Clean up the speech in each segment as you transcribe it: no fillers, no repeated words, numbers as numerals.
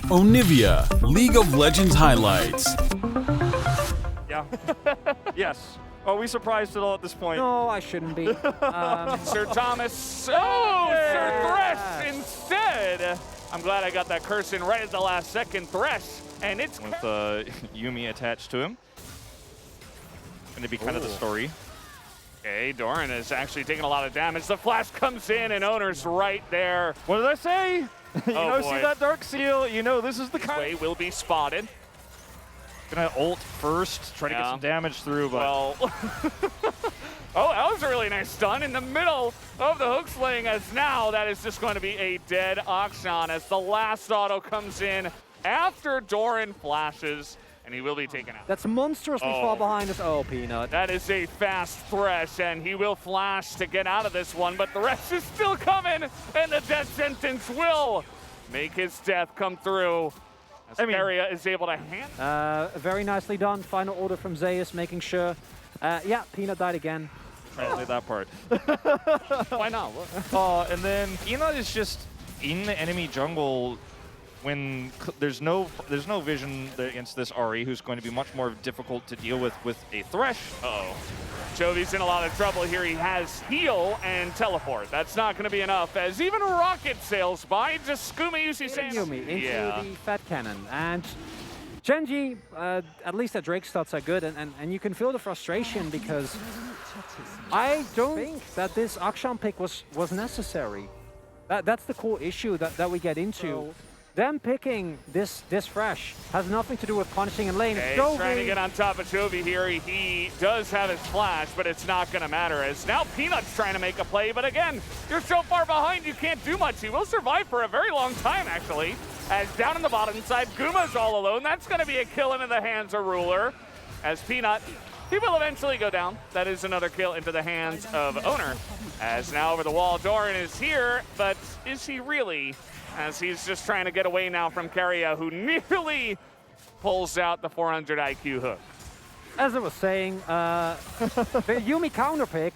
Onivia, League of Legends highlights. Yeah. Yes. Are we surprised at all at this point? No, I shouldn't be. Sir Thomas. Oh, Sir Thresh instead. I'm glad I got that curse in right at the last second. Thresh, and it's With Yumi attached to him. Going to be kind of the story. okay. Doran is actually taking a lot of damage. The flash comes in, and Owner's right there. What did I say? You know, boy. see that Dark Seal? You know, this is the kind Way will be spotted. Gonna ult first, try to get some damage through, but Well, oh, that was a really nice stun in the middle of the hook sling, as now that is just going to be a dead Akshan as the last auto comes in after Doran flashes, and he will be taken out. That's monstrously far behind us. Oh, Peanut. That is a fast Thresh, and he will flash to get out of this one, but the rest is still coming, and the death sentence will make his death come through. As Area is able to hand. Very nicely done. Final order from Zeus, making sure. Yeah, Peanut died again. translate that part. Why not? And then Peanut is just in the enemy jungle when there's no vision against this Ahri, who's going to be much more difficult to deal with a Thresh. Uh-oh. Jovi's in a lot of trouble here. He has heal and teleport. That's not going to be enough, as even Rocket sails by. Just Skuma Yusi saying, Yumi into the Fat Cannon. And Gen.G, at least the Drake stats are good, and you can feel the frustration because I don't think that this Akshan pick was necessary. That's the core issue that we get into. Them picking this Thresh has nothing to do with punishing in lane. Okay, he's trying to get on top of Jovi here. He does have his flash, but it's not going to matter, as now Peanut's trying to make a play. But again, you're so far behind, you can't do much. He will survive for a very long time, actually, as down in the bottom side, Guma's all alone. That's going to be a kill into the hands of Ruler, as Peanut, he will eventually go down. That is another kill into the hands of Owner, as now over the wall, Doran is here, but is he really? As he's just trying to get away now from Keria, who nearly pulls out the 400 IQ hook. As I was saying, the Yumi counter pick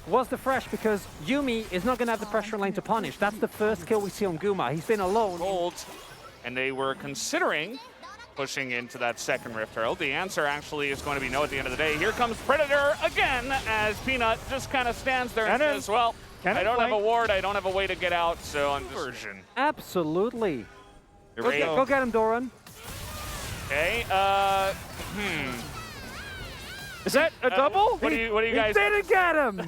was the Thresh because Yumi is not going to have the pressure lane to punish. That's the first kill we see on Guma. He's been alone. Gold, and they were considering pushing into that second Rift Herald. The answer actually is going to be no at the end of the day. Here comes Predator again, as Peanut just kind of stands there and says, well, I don't have a ward, I don't have a way to get out, so I'm just... Absolutely. Go Go get him, Doran. Okay, Is that a double? What do you guys... He didn't get him!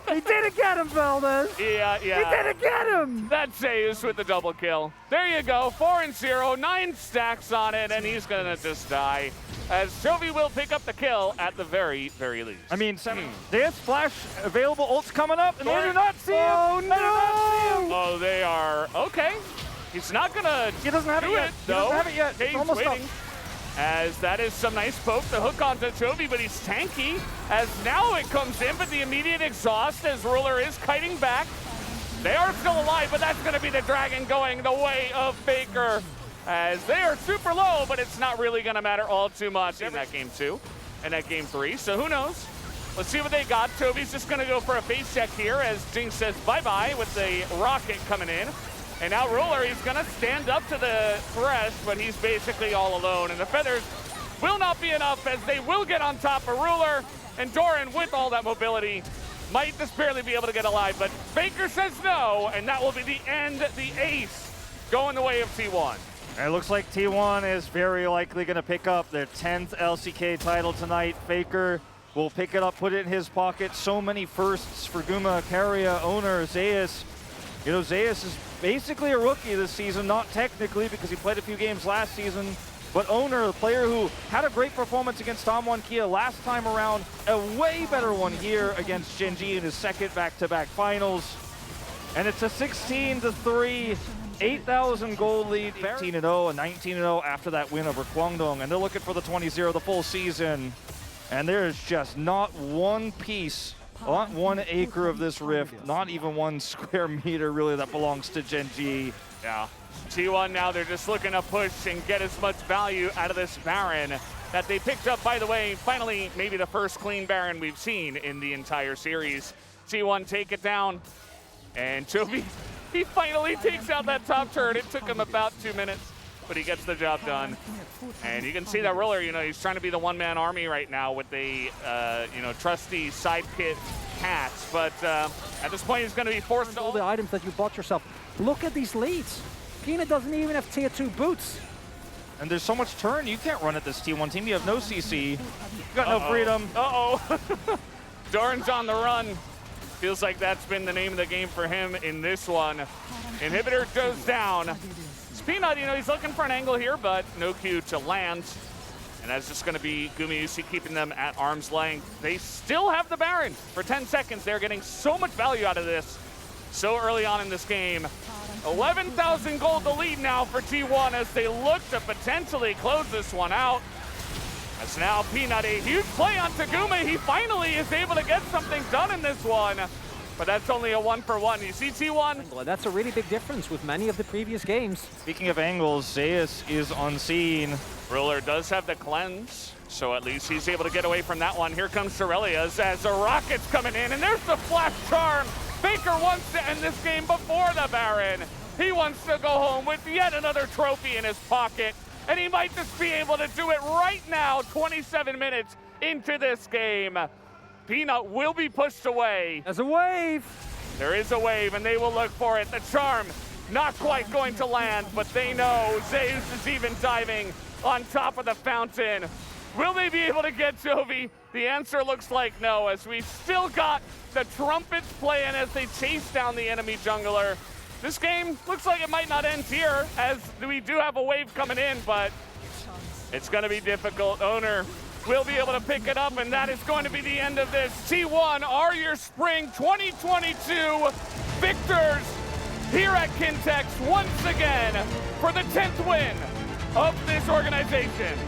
He didn't get him, Valdez! Yeah. He didn't get him! That's Zeus with the double kill. There you go, 4-0, 9 stacks on it, and he's gonna just die. As Jovi will pick up the kill at the very, very least. I mean, Dance Flash available, ult's coming up, and they do not see him! Oh, They do not see him! Oh, they are... Okay. He's not gonna He doesn't have it yet. He doesn't have it yet. Okay, It's he's almost waiting. up. As that is some nice poke, the hook onto Jovi, but he's tanky. As now it comes in, but the immediate exhaust as Ruler is kiting back. They are still alive, but that's gonna be the dragon going the way of Faker. As they are super low, but it's not really gonna matter all too much in that game 2 and that game 3, so who knows? Let's see what they got. Toby's just gonna go for a face check here as Jinx says bye-bye with the rocket coming in. And now Ruler, he's gonna stand up to the Thresh, but he's basically all alone. And the feathers will not be enough as they will get on top of Ruler. And Doran, with all that mobility, might just barely be able to get alive. But Faker says no, and that will be the end, the ace, going the way of T1. It looks like T1 is very likely going to pick up their 10th LCK title tonight. Faker will pick it up, put it in his pocket. So many firsts for Guma, Keria, Owner, Zeus. You know, Zeus is basically a rookie this season, not technically because he played a few games last season, but Owner, the player who had a great performance against Tom Kia last time around, a way better one here against Gen.G in his second back-to-back finals. And it's a 16-3, 8,000 gold lead, 18-0 and 19-0 after that win over Guangdong, and they're looking for the 20-0 the full season. And there's just not one piece, not 1 acre of this rift, not even 1 square meter really that belongs to Gen.G. Yeah. T1 now, they're just looking to push and get as much value out of this Baron that they picked up, by the way, finally, maybe the first clean Baron we've seen in the entire series. T1 take it down, and Jovi, he finally takes out that top turret. It took him about 2 minutes. but he gets the job done. And you can see that Ruler, you know, he's trying to be the one-man army right now with the, you know, trusty sidekick Cats. But at this point, he's going to be forced to all the items that you bought yourself. Look at these leads. Peanut doesn't even have tier 2 boots. And there's so much turn you can't run at this T1 team. You have no CC. You got no freedom. Doran's on the run. Feels like that's been the name of the game for him in this one. Inhibitor goes down. Peanut, you know, he's looking for an angle here, but no Q to land. And that's just going to be Gumayusi keeping them at arm's length. They still have the Baron for 10 seconds. They're getting so much value out of this so early on in this game. 11,000 gold the lead now for T1 as they look to potentially close this one out. As now Peanut, a huge play on Taguma. He finally is able to get something done in this one. But that's only a 1-for-1. You see T1? Well, that's a really big difference with many of the previous games. Speaking of angles, Zeus is unseen. Ruler does have the cleanse, so at least he's able to get away from that one. Here comes Cerelias as the Rocket's coming in, and there's the flash charm. Faker wants to end this game before the Baron. He wants to go home with yet another trophy in his pocket, and he might just be able to do it right now, 27 minutes into this game. Peanut will be pushed away. There's a wave. There is a wave, and they will look for it. The charm not quite going to land, but they know Zeus is even diving on top of the fountain. Will they be able to get Jovi? The answer looks like no, as we still got the trumpets playing as they chase down the enemy jungler. This game looks like it might not end here, as we do have a wave coming in, but it's going to be difficult. Owner will be able to pick it up, and that is going to be the end of this. T1 are your spring 2022 victors here at Kintex once again for the 10th win of this organization.